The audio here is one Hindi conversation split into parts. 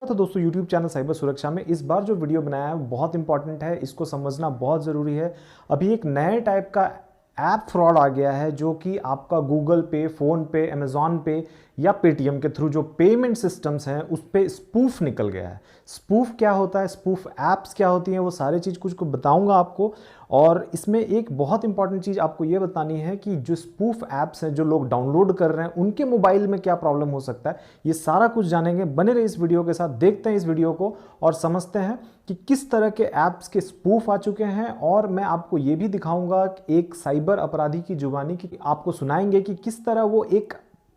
तो दोस्तों YouTube चैनल साइबर सुरक्षा में इस बार जो वीडियो बनाया है बहुत इंपॉर्टेंट है, इसको समझना बहुत ज़रूरी है। अभी एक नए टाइप का ऐप फ्रॉड आ गया है जो कि आपका गूगल पे, फ़ोन पे, अमेज़ॉन पे या पेटीएम के थ्रू जो पेमेंट सिस्टम्स हैं उस पे स्पूफ निकल गया है। स्पूफ क्या होता है, स्पूफ ऐप्स क्या होती हैं, वो सारी चीज़ कुछ को बताऊंगा आपको। और इसमें एक बहुत इंपॉर्टेंट चीज़ आपको ये बतानी है कि जो स्पूफ ऐप्स हैं जो लोग डाउनलोड कर रहे हैं उनके मोबाइल में क्या प्रॉब्लम हो सकता है, ये सारा कुछ जानेंगे। बने रहे इस वीडियो के साथ, देखते हैं इस वीडियो को और समझते हैं कि किस तरह के ऐप्स के स्पूफ आ चुके हैं। और मैं आपको ये भी दिखाऊंगा एक साइबर अपराधी की जुबानी की, आपको सुनाएंगे कि किस तरह वो एक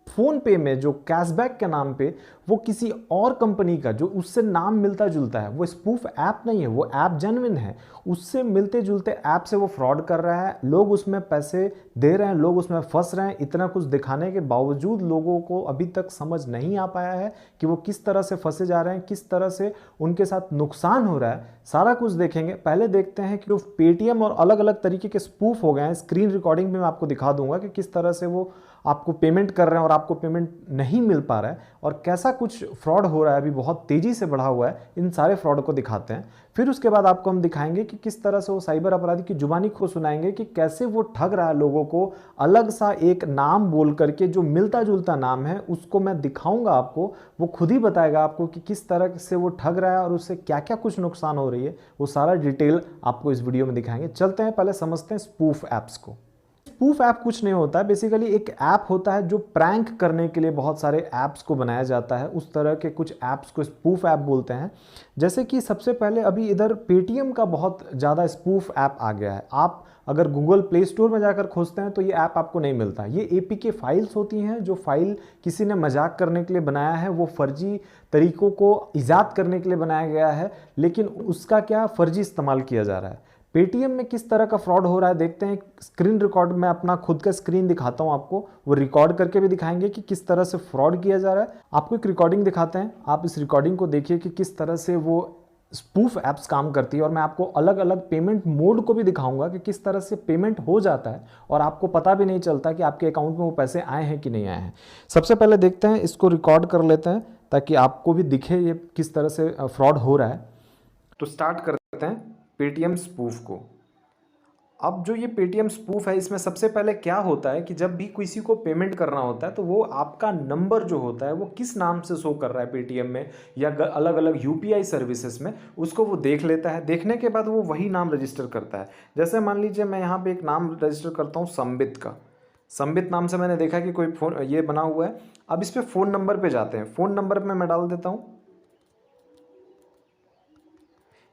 फ़ोन पे में जो कैशबैक के नाम पे वो किसी और कंपनी का जो उससे नाम मिलता जुलता है, वो स्पूफ ऐप नहीं है, वो ऐप जेन्युइन है, उससे मिलते जुलते ऐप से वो फ्रॉड कर रहा है। लोग उसमें पैसे दे रहे हैं, लोग उसमें फंस रहे हैं। इतना कुछ दिखाने के बावजूद लोगों को अभी तक समझ नहीं आ पाया है कि वो किस तरह से फंसे जा रहे हैं, किस तरह से उनके साथ नुकसान हो रहा है। सारा कुछ देखेंगे। पहले देखते हैं कि पेटीएम और अलग अलग तरीके के स्पूफ हो गए हैं। स्क्रीन रिकॉर्डिंग में मैं आपको दिखा दूंगा कि किस तरह से वो आपको पेमेंट कर रहे हैं और आपको पेमेंट नहीं मिल पा रहा है और कैसा कुछ फ्रॉड हो रहा है, अभी बहुत तेजी से बढ़ा हुआ है। इन सारे फ्रॉड को दिखाते हैं। फिर उसके बाद आपको हम दिखाएंगे कि किस तरह से वो साइबर अपराधी की जुबानी को सुनाएंगे कि कैसे वो ठग रहा है लोगों को। अलग सा एक नाम बोल करके जो मिलता जुलता नाम है उसको मैं दिखाऊंगा आपको, वो खुद ही बताएगा आपको कि किस तरह से वो ठग रहा है और उससे क्या क्या कुछ नुकसान हो रही है। वो सारा डिटेल आपको इस वीडियो में दिखाएंगे। चलते हैं, पहले समझते हैं स्पूफ ऐप्स को। स्पूफ ऐप कुछ नहीं होता है, बेसिकली एक ऐप होता है जो प्रैंक करने के लिए बहुत सारे ऐप्स को बनाया जाता है। उस तरह के कुछ ऐप्स को स्पूफ ऐप बोलते हैं। जैसे कि सबसे पहले अभी इधर पेटीएम का बहुत ज़्यादा स्पूफ ऐप आ गया है। आप अगर गूगल प्ले स्टोर में जाकर खोजते हैं तो ये ऐप आपको नहीं मिलता। ये एपीके फाइल्स होती हैं, जो फाइल किसी ने मजाक करने के लिए बनाया है, वो फर्जी तरीकों को ईजाद करने के लिए बनाया गया है, लेकिन उसका क्या फर्जी इस्तेमाल किया जा रहा है। पेटीएम में किस तरह का फ्रॉड हो रहा है देखते हैं। स्क्रीन रिकॉर्ड में अपना खुद का स्क्रीन दिखाता हूं आपको, वो रिकॉर्ड करके भी दिखाएंगे कि किस तरह से फ्रॉड किया जा रहा है। आपको एक रिकॉर्डिंग दिखाते हैं, आप इस रिकॉर्डिंग को देखिए कि किस तरह से वो स्पूफ ऐप्स काम करती है। और मैं आपको अलग अलग पेमेंट मोड को भी दिखाऊंगा कि किस तरह से पेमेंट हो जाता है और आपको पता भी नहीं चलता कि आपके अकाउंट में वो पैसे आए हैं कि नहीं आए हैं। सबसे पहले देखते हैं, इसको रिकॉर्ड कर लेते हैं ताकि आपको भी दिखे ये किस तरह से फ्रॉड हो रहा है। तो स्टार्ट करते हैं पेटीएम स्पूफ को। अब जो ये पेटीएम स्पूफ है, इसमें सबसे पहले क्या होता है कि जब भी किसी को पेमेंट करना होता है तो वो आपका नंबर जो होता है वो किस नाम से शो कर रहा है पेटीएम में या अलग अलग यूपीआई सर्विसेज में, उसको वो देख लेता है। देखने के बाद वो वही नाम रजिस्टर करता है। जैसे मान लीजिए मैं यहाँ पे एक नाम रजिस्टर करता हूँ संबित का। संबित नाम से मैंने देखा कि कोई फ़ोन ये बना हुआ है। अब इस पर फ़ोन नंबर पर जाते हैं। फ़ोन नंबर पर मैं डाल देता हूँ,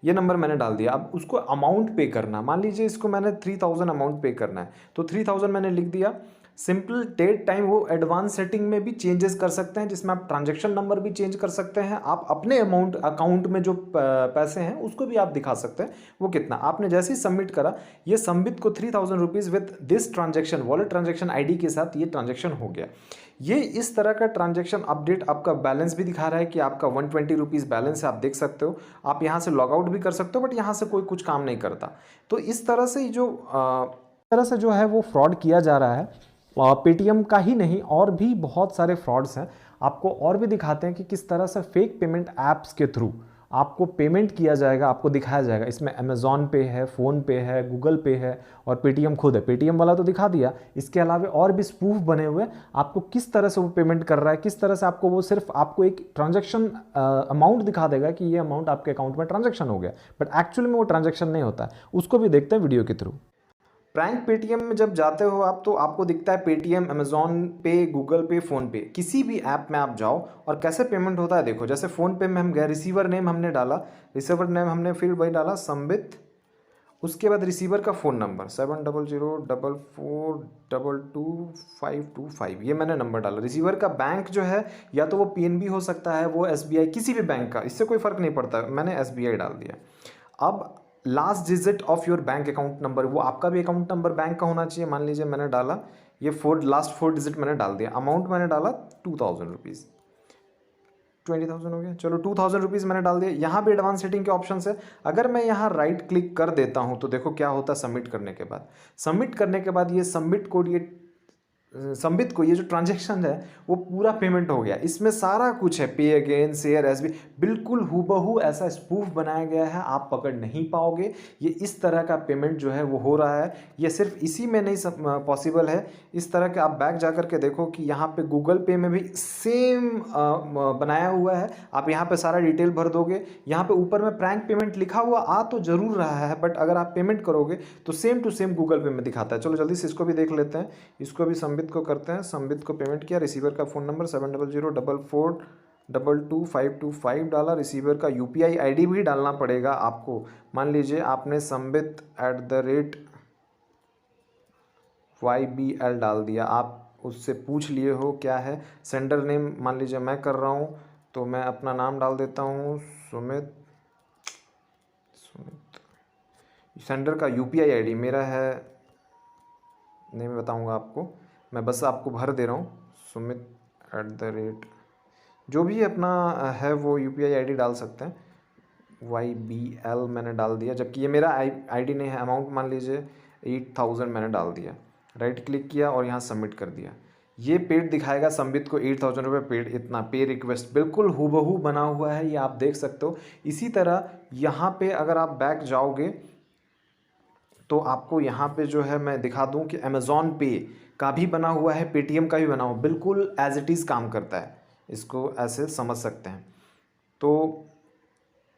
ये नंबर मैंने डाल दिया। अब उसको अमाउंट पे करना, मान लीजिए इसको मैंने 3000 अमाउंट पे करना है तो 3000 मैंने लिख दिया। सिंपल डेट टाइम वो एडवांस सेटिंग में भी चेंजेस कर सकते हैं, जिसमें आप ट्रांजैक्शन नंबर भी चेंज कर सकते हैं। आप अपने अमाउंट अकाउंट में जो पैसे हैं उसको भी आप दिखा सकते हैं वो कितना। आपने जैसे ही सबमिट करा, ये संबित को 3000 rupees with this transaction wallet transaction ID के साथ ये ट्रांजेक्शन हो गया। ये इस तरह का ट्रांजैक्शन अपडेट आपका बैलेंस भी दिखा रहा है कि आपका 120 रुपीज़ बैलेंस है, आप देख सकते हो। आप यहाँ से लॉग आउट भी कर सकते हो, बट यहाँ से कोई कुछ काम नहीं करता। तो इस तरह से जो है वो फ्रॉड किया जा रहा है। पेटीएम का ही नहीं, और भी बहुत सारे फ्रॉड्स हैं। आपको और भी दिखाते हैं कि किस तरह से फेक पेमेंट ऐप्स के थ्रू आपको पेमेंट किया जाएगा, आपको दिखाया जाएगा। इसमें अमेज़ॉन पे है, फ़ोन पे है, गूगल पे है और पेटीएम खुद है। पेटीएम वाला तो दिखा दिया, इसके अलावा और भी स्पूफ बने हुए आपको किस तरह से वो पेमेंट कर रहा है, किस तरह से आपको वो सिर्फ आपको एक ट्रांजैक्शन अमाउंट दिखा देगा कि ये अमाउंट आपके अकाउंट में ट्रांजैक्शन हो गया, बट एक्चुअली में वो ट्रांजैक्शन नहीं होता है। उसको भी देखते हैं वीडियो के थ्रू। प्रैंक पेटीएम में जब जाते हो आप तो आपको दिखता है पेटीएम, अमेज़ॉन पे, गूगल पे, फ़ोन पे, किसी भी ऐप में आप जाओ और कैसे पेमेंट होता है देखो। जैसे फ़ोन पे में हम गए, रिसीवर नेम हमने डाला, रिसीवर नेम हमने फिर वही डाला संबित, उसके बाद रिसीवर का फ़ोन नंबर 7004442225, ये मैंने नंबर डाला। रिसीवर का बैंक जो है या तो वो पीएनबी हो सकता है, वो एसबीआई, किसी भी बैंक का, इससे कोई फ़र्क नहीं पड़ता, मैंने एसबीआई डाल दिया। अब last digit of your bank account number, वो आपका भी अकाउंट नंबर बैंक का होना चाहिए। मान लीजिए मैंने डाला ये लास्ट 4 डिजिट मैंने डाल दिया। अमाउंट मैंने डाला 2000 रुपीज़, 20,000 हो गया। चलो 2000 रुपीज़ मैंने डाल दिया। यहाँ भी एडवांस सेटिंग के ऑप्शन है। अगर मैं यहाँ राइट क्लिक कर देता हूँ तो देखो क्या होता है। सबमिट करने के बाद ये सबमिट कोड ये संबित को ये जो ट्रांजैक्शन है वो पूरा पेमेंट हो गया। इसमें सारा कुछ है, पे अगेन, शेयर, एसबी, बिल्कुल हूबहू ऐसा स्पूफ बनाया गया है, आप पकड़ नहीं पाओगे। ये इस तरह का पेमेंट जो है वो हो रहा है। ये सिर्फ इसी में नहीं पॉसिबल है, इस तरह के आप बैक जा कर के देखो कि यहाँ पे गूगल पे में भी सेम बनाया हुआ है। आप यहाँ पे सारा डिटेल भर दोगे, यहाँ पे ऊपर में प्रैंक पेमेंट लिखा हुआ आ तो जरूर रहा है, बट अगर आप पेमेंट करोगे तो सेम टू सेम गूगल पे में दिखाता है। चलो जल्दी से इसको भी देख लेते हैं। इसको भी संबित को करते हैं। संबित को पेमेंट किया, रिसीवर का फ़ोन नंबर 7004422525 डाला, रिसीवर का यूपीआई आईडी भी डालना पड़ेगा आपको। मान लीजिए आपने संबित@YBL डाल दिया, आप उससे पूछ लिए हो क्या है सेंडर नेम। मान लीजिए मैं कर रहा हूँ तो मैं अपना नाम डाल देता हूँ सुमित। सेंडर का यूपीआई आईडी मेरा है, नहीं मैं बताऊँगा आपको, मैं बस आपको भर दे रहा हूँ सुमित @ जो भी अपना है वो यूपीआई आईडी डाल सकते हैं। YBL मैंने डाल दिया, जबकि ये मेरा आईडी नहीं है। अमाउंट मान लीजिए 8000 मैंने डाल दिया, राइट क्लिक किया और यहाँ सबमिट कर दिया। ये पेड दिखाएगा, संबित को 8000 रुपये पेड, इतना पे रिक्वेस्ट बिल्कुल हूबहू बना हुआ है, ये आप देख सकते हो। इसी तरह यहाँ पे अगर आप बैक जाओगे तो आपको यहाँ पे जो है मैं दिखा दूँ कि अमेज़ॉन पे का भी बना हुआ है, पेटीएम का भी बना हुआ, बिल्कुल एज इट इज़ काम करता है, इसको ऐसे समझ सकते हैं। तो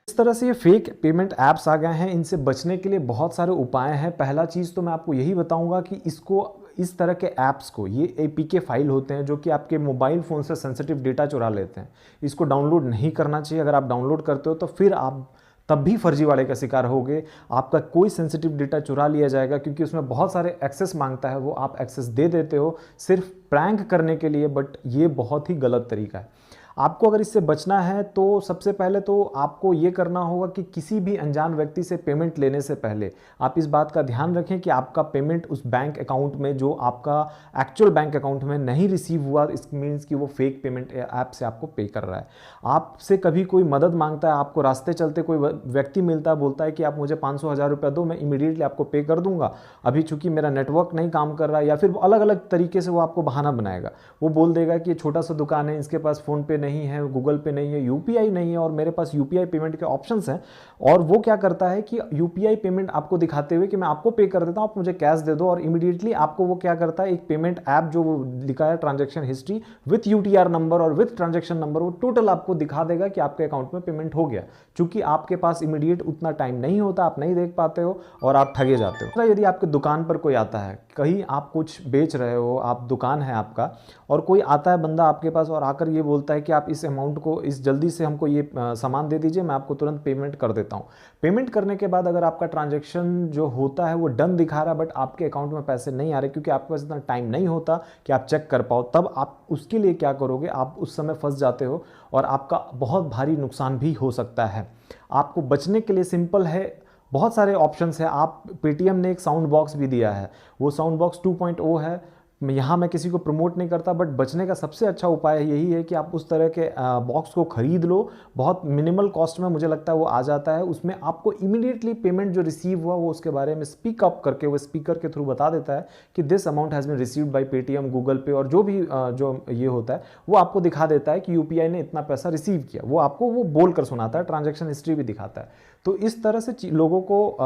इस तरह से ये फेक पेमेंट ऐप्स आ गए हैं, इनसे बचने के लिए बहुत सारे उपाय हैं। पहला चीज़ तो मैं आपको यही बताऊंगा कि इसको, इस तरह के ऐप्स को, ये APK फाइल होते हैं जो कि आपके मोबाइल फ़ोन से सेंसिटिव डेटा चुरा लेते हैं, इसको डाउनलोड नहीं करना चाहिए। अगर आप डाउनलोड करते हो तो फिर आप तब भी फर्जीवाड़े का शिकार होगे, आपका कोई सेंसिटिव डेटा चुरा लिया जाएगा, क्योंकि उसमें बहुत सारे एक्सेस मांगता है, वो आप एक्सेस दे देते हो सिर्फ प्रैंक करने के लिए, बट ये बहुत ही गलत तरीका है। आपको अगर इससे बचना है तो सबसे पहले तो आपको ये करना होगा कि किसी भी अनजान व्यक्ति से पेमेंट लेने से पहले आप इस बात का ध्यान रखें कि आपका पेमेंट उस बैंक अकाउंट में, जो आपका एक्चुअल बैंक अकाउंट में नहीं रिसीव हुआ, इस मीन्स कि वो फेक पेमेंट ऐप से आपको पे कर रहा है। आपसे कभी कोई मदद मांगता है, आपको रास्ते चलते कोई व्यक्ति मिलता है, बोलता है कि आप मुझे 500-1000 रुपया दो, मैं इमीडिएटली आपको पे कर दूंगा, अभी चूंकि मेरा नेटवर्क नहीं काम कर रहा है, या फिर अलग अलग तरीके से वो आपको बहाना बनाएगा। वो बोल देगा कि छोटा सा दुकान है, इसके पास फ़ोन पे नहीं है, गूगल पे नहीं है, यूपीआई नहीं है, और मेरे पास यूपीआई पेमेंट के ऑप्शंस हैं। और वो क्या करता है कि यूपीआई पेमेंट आपको दिखाते हुए कि मैं आपको पे कर देता हूं, आप मुझे कैश दे दो, और इमीडिएटली आपको वो क्या करता है, एक पेमेंट ऐप जो लिखा है transaction history with UTR number और विथ ट्रांजैक्शन नंबर, वो टोटल आपको दिखा देगा कि आपके अकाउंट में पेमेंट हो गया। चूंकि आपके पास इमीडिएट उतना टाइम नहीं होता, आप नहीं देख पाते हो और आप ठगे जाते हो। यदि आपके दुकान पर कोई आता है, कहीं आप कुछ बेच रहे हो, आप दुकान है आपका, और कोई आता है बंदा आपके पास और आकर ये बोलता है कि आप इस अमाउंट को, इस जल्दी से हमको ये सामान दे दीजिए, मैं आपको तुरंत पेमेंट कर देता हूँ। पेमेंट करने के बाद अगर आपका ट्रांजैक्शन जो होता है वो डन दिखा रहा है, बट आपके अकाउंट में पैसे नहीं आ रहे क्योंकि आपके पास इतना टाइम नहीं होता कि आप चेक कर पाओ, तब आप उसके लिए क्या करोगे, आप उस समय फंस जाते हो और आपका बहुत भारी नुकसान भी हो सकता है। आपको बचने के लिए सिंपल है, बहुत सारे ऑप्शंस हैं। आप, पेटीएम ने एक साउंड बॉक्स भी दिया है, वो साउंड बॉक्स 2.0 है। यहाँ मैं किसी को प्रमोट नहीं करता, बट बचने का सबसे अच्छा उपाय यही है कि आप उस तरह के बॉक्स को खरीद लो, बहुत मिनिमल कॉस्ट में मुझे लगता है वो आ जाता है। उसमें आपको इमीडिएटली पेमेंट जो रिसीव हुआ वो उसके बारे में स्पीक अप करके, वो स्पीकर के थ्रू बता देता है कि this amount has been received by Paytm, Google pay, और जो भी जो ये होता है वो आपको दिखा देता है कि यूपीआई ने इतना पैसा रिसीव किया, वो आपको वो बोल कर सुनाता है, ट्रांजैक्शन हिस्ट्री भी दिखाता है। तो इस तरह से लोगों को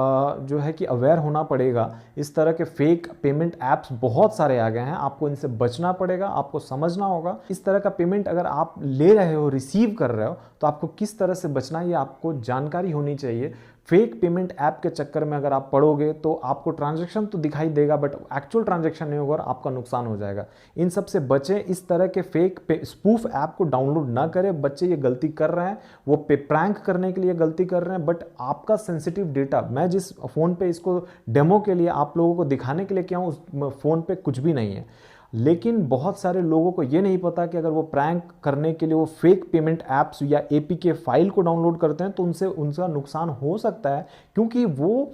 जो है कि अवेयर होना पड़ेगा। इस तरह के फेक पेमेंट ऐप्स बहुत सारे आ गए हैं, आपको इनसे बचना पड़ेगा, आपको समझना होगा। इस तरह का पेमेंट अगर आप ले रहे हो, रिसीव कर रहे हो, तो आपको किस तरह से बचना है ये आपको जानकारी होनी चाहिए। फेक पेमेंट ऐप के चक्कर में अगर आप पड़ोगे तो आपको ट्रांजैक्शन तो दिखाई देगा, बट एक्चुअल ट्रांजैक्शन नहीं होगा और आपका नुकसान हो जाएगा। इन सब से बचें, इस तरह के फेक स्पूफ ऐप को डाउनलोड ना करें। बच्चे ये गलती कर रहे हैं, वो प्रैंक करने के लिए गलती कर रहे हैं, बट आपका सेंसिटिव डेटा, मैं जिस फ़ोन पे इसको डेमो के लिए आप लोगों को दिखाने के लिए किया हूँ, उस फ़ोन पे कुछ भी नहीं है। लेकिन बहुत सारे लोगों को ये नहीं पता कि अगर वो प्रैंक करने के लिए वो फेक पेमेंट ऐप्स या APK फाइल को डाउनलोड करते हैं तो उनसे उनका नुकसान हो सकता है, क्योंकि वो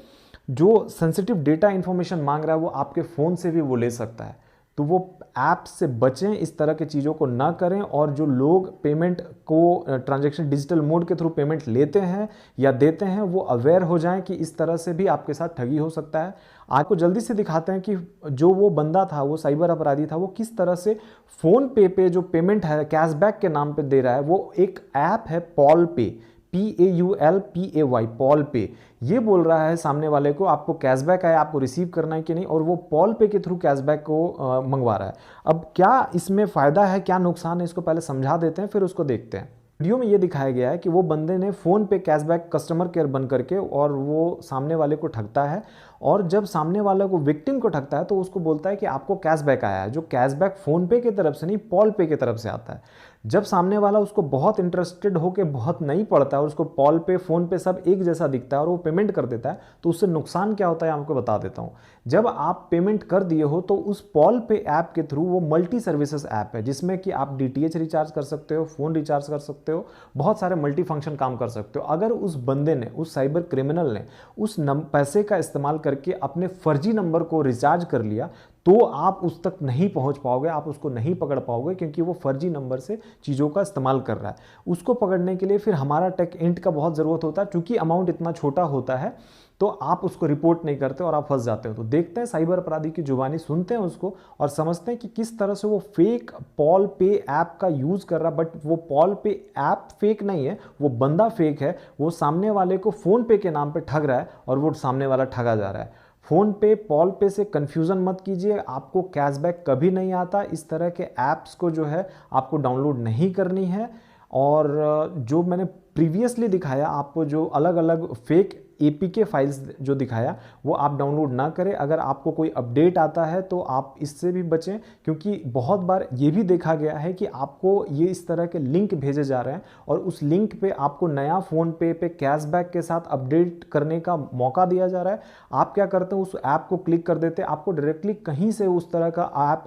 जो सेंसिटिव डेटा इंफॉर्मेशन मांग रहा है वो आपके फ़ोन से भी वो ले सकता है। तो वो ऐप से बचें, इस तरह की चीज़ों को ना करें। और जो लोग पेमेंट को ट्रांजैक्शन डिजिटल मोड के थ्रू पेमेंट लेते हैं या देते हैं, वो अवेयर हो जाएं कि इस तरह से भी आपके साथ ठगी हो सकता है। आपको जल्दी से दिखाते हैं कि जो वो बंदा था, वो साइबर अपराधी था, वो किस तरह से फ़ोन पे पे जो पेमेंट है कैशबैक के नाम पे दे रहा है। वो एक ऐप है पॉल पे, PAULPAY, पॉल पे। ये बोल रहा है सामने वाले को आपको कैशबैक है, आपको रिसीव करना है कि नहीं, और वो पॉल पे के थ्रू कैशबैक को मंगवा रहा है। अब क्या इसमें फ़ायदा है, क्या नुकसान है, इसको पहले समझा देते हैं, फिर उसको देखते हैं। वीडियो में ये दिखाया गया है कि वो बंदे ने फ़ोन पे कैशबैक कस्टमर केयर बन करके और वो सामने वाले को ठगता है। और जब सामने वाले को, विक्टिम को ठगता है, तो उसको बोलता है कि आपको कैशबैक आया है, जो कैशबैक फ़ोन पे की तरफ से नहीं, पॉल पे की तरफ से आता है। जब सामने वाला उसको बहुत इंटरेस्टेड होकर बहुत नहीं पड़ता है और उसको पॉल पे, फ़ोन पे सब एक जैसा दिखता है और वो पेमेंट कर देता है, तो उससे नुकसान क्या होता है आपको बता देता हूँ। जब आप पेमेंट कर दिए हो तो उस पॉल पे ऐप के थ्रू, वो मल्टी सर्विसेज ऐप है जिसमें कि आप DTH रिचार्ज कर सकते हो, फ़ोन रिचार्ज कर सकते हो, बहुत सारे मल्टी फंक्शन काम कर सकते हो। अगर उस बंदे ने, उस साइबर क्रिमिनल ने उस पैसे का इस्तेमाल करके अपने फर्जी नंबर को रिचार्ज कर लिया, तो आप उस तक नहीं पहुंच पाओगे, आप उसको नहीं पकड़ पाओगे, क्योंकि वो फर्जी नंबर से चीज़ों का इस्तेमाल कर रहा है। उसको पकड़ने के लिए फिर हमारा टेक एंट का बहुत ज़रूरत होता है, क्योंकि अमाउंट इतना छोटा होता है, तो आप उसको रिपोर्ट नहीं करते और आप फंस जाते हो। तो देखते हैं साइबर अपराधी की जुबानी, सुनते हैं उसको और समझते हैं कि किस तरह से वो फेक पॉल पे ऐप का यूज़ कर रहा है। बट वो पॉल पे ऐप फेक नहीं है, वो बंदा फेक है। वो सामने वाले को फ़ोन पे के नाम पे ठग रहा है और वो सामने वाला ठगा जा रहा है। फ़ोन पे, पॉल पे से कन्फ्यूज़न मत कीजिए, आपको कैशबैक कभी नहीं आता। इस तरह के ऐप्स को जो है आपको डाउनलोड नहीं करनी है। और जो मैंने प्रीवियसली दिखाया आपको, जो अलग अलग फेक APK फाइल्स जो दिखाया, वो आप डाउनलोड ना करें। अगर आपको कोई अपडेट आता है तो आप इससे भी बचें, क्योंकि बहुत बार ये भी देखा गया है कि आपको ये इस तरह के लिंक भेजे जा रहे हैं और उस लिंक पे आपको नया फ़ोन पे कैशबैक के साथ अपडेट करने का मौका दिया जा रहा है। आप क्या करते हैं, उस ऐप को क्लिक कर देते हैं, आपको डायरेक्टली कहीं से उस तरह का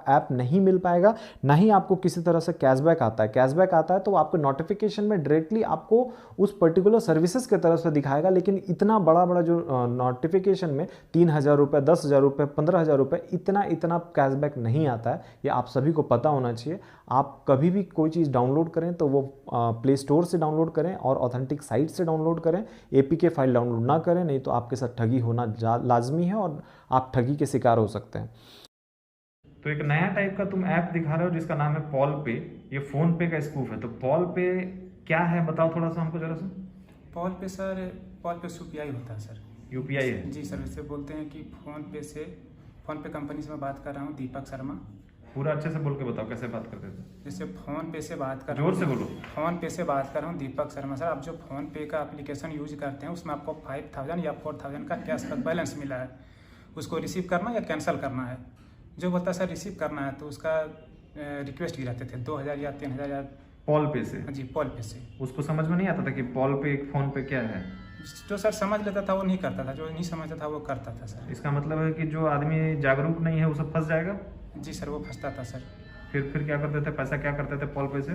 ऐप नहीं मिल पाएगा, ना ही आपको किसी तरह से कैशबैक आता है। कैशबैक आता है तो आपको नोटिफिकेशन में डायरेक्टली आपको उस पर्टिकुलर सर्विसेज की तरफ से दिखाएगा, लेकिन इतना बड़ा बड़ा जो नोटिफिकेशन में 3,000 रुपये, 10,000 रुपये, 15,000 रुपये, इतना कैशबैक नहीं आता है। ये आप सभी को पता होना चाहिए। आप कभी भी कोई चीज़ डाउनलोड करें तो वो प्ले स्टोर से डाउनलोड करें और ऑथेंटिक साइट से डाउनलोड करें। APK फाइल डाउनलोड ना करें, नहीं तो आपके साथ ठगी होना लाजमी है और आप ठगी के शिकार हो सकते हैं। तो एक नया टाइप का तुम ऐप दिखा रहे हो जिसका नाम है पॉल पे। ये फ़ोन पे का स्कूप है। तो पॉल पे क्या है, बताओ थोड़ा सा हमको जरा सा। पॉल पे सर, पॉल पे UPI होता है सर। UPI है जी सर। इससे बोलते हैं कि फ़ोन पे कंपनी से मैं बात कर रहा हूँ, दीपक शर्मा। पूरा अच्छे से बोल के बताओ कैसे बात करते थे। जैसे फ़ोन पे से बात कर, जोर से बोलो। फ़ोन पे से बात कर रहा हूँ, दीपक शर्मा। सर, आप जो फ़ोन पे का एप्लीकेशन यूज करते हैं उसमें आपको 5,000 या 4,000 का कैशबैक बैलेंस मिला है। उसको रिसीव करना या कैंसिल करना है। जो बोलता है सर रिसीव करना है तो उसका रिक्वेस्ट गिराते थे 2,000 या 3,000 या पॉल पे से। जी, पॉल पे से। उसको समझ में नहीं आता था कि पॉल पे फ़ोन पे क्या है। जो सर समझ लेता था वो नहीं करता था, जो नहीं समझता था वो करता था सर। इसका मतलब है कि जो आदमी जागरूक नहीं है वो सब फंस जाएगा। जी सर, वो फंसता था सर। फिर क्या करते थे, पैसा क्या करते थे पॉल पे से?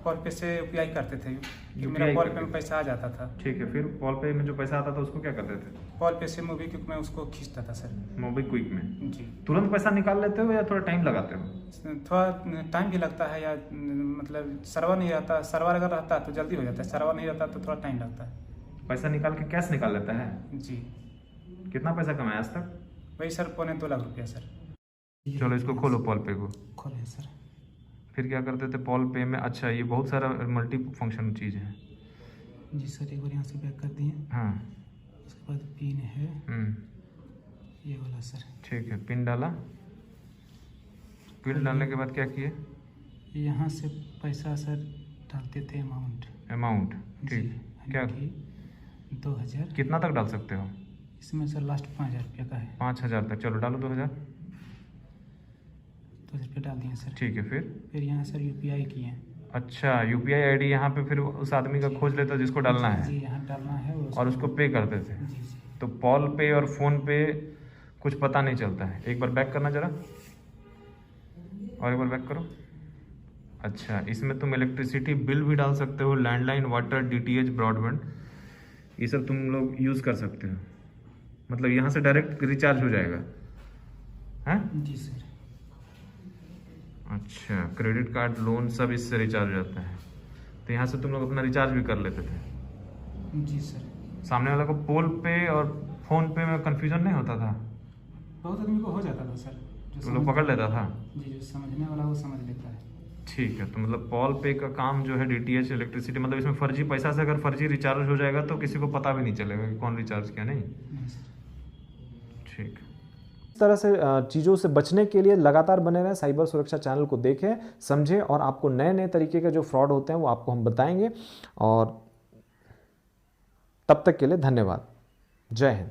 पॉल पे से UPI करते थे कि मेरा पॉल पे में पैसा आ जाता था। ठीक है, फिर पॉल पे में जो पैसा आता था उसको क्या करते थे? पॉल पे से मोबीक्विक में उसको खींचता था सर। मोबीक्विक में जी। तुरंत पैसा निकाल लेते हो या थोड़ा टाइम लगाते हो? थोड़ा टाइम भी लगता है, या मतलब सर्वर नहीं रहता। सर्वर अगर रहता तो जल्दी हो जाता है, सर्वर नहीं रहता तो थोड़ा टाइम लगता है। पैसा निकाल के कैश निकाल लेता है जी। कितना पैसा कमाया आज तक? वही सर 2.25 लाख रुपया सर। चलो इसको खोलो, पॉल पे को खोले सर। फिर क्या करते थे पॉल पे में? अच्छा, ये बहुत सारा मल्टी फंक्शन चीज़ है। जी सर, एक बार यहाँ से बैक कर दिए। हाँ। उसके बाद पिन है ये वाला सर। ठीक है, पिन डाला। पिन डालने के बाद क्या किए? यहाँ से पैसा सर डालते थे, अमाउंट। ठीक, क्या 2,000। कितना तक डाल सकते हो इसमें सर? लास्ट 5,000 रुपया का है। 5,000 तक। चलो डालो 2,000 रुपये डाल दिए सर। ठीक है, फिर यहाँ सर UPI किए। अच्छा, UPI ID यहाँ पे फिर उस आदमी का खोज लेता जिसको डालना है। जी, यहाँ डालना है और उसको पे करते थे। जी जी। तो पॉल पे और फ़ोन पे कुछ पता नहीं चलता है। एक बार बैक करना जरा, और एक बार बैक करो। अच्छा, इसमें तुम इलेक्ट्रिसिटी बिल भी डाल सकते हो, लैंडलाइन, वाटर, DTH, ब्रॉडबैंड, ये सब तुम लोग यूज़ कर सकते हो। मतलब यहाँ से डायरेक्ट रिचार्ज हो जाएगा। हैं? जी सर। अच्छा, क्रेडिट कार्ड लोन सब इससे रिचार्ज हो जाता है। तो यहाँ से तुम लोग अपना रिचार्ज भी कर लेते थे? जी सर। सामने वाला को पोल पे और फोन पे में कंफ्यूजन नहीं होता था? बहुत आदमी को हो जाता था सर, तो लोग पकड़ लेता था? जी, जो समझने वाला वो समझ लेता है। ठीक है, तो मतलब पोल पे का काम जो है डीटीएच इलेक्ट्रिसिटी, मतलब इसमें फर्जी पैसा से अगर फर्जी रिचार्ज हो जाएगा तो किसी को पता भी नहीं चलेगा कि कौन रिचार्ज किया, नहीं? नहीं सर। ठीक। इस तरह से चीज़ों से बचने के लिए लगातार बने रहें, साइबर सुरक्षा चैनल को देखें, समझें, और आपको नए नए तरीके के जो फ्रॉड होते हैं वो आपको हम बताएंगे। और तब तक के लिए धन्यवाद। जय हिंद।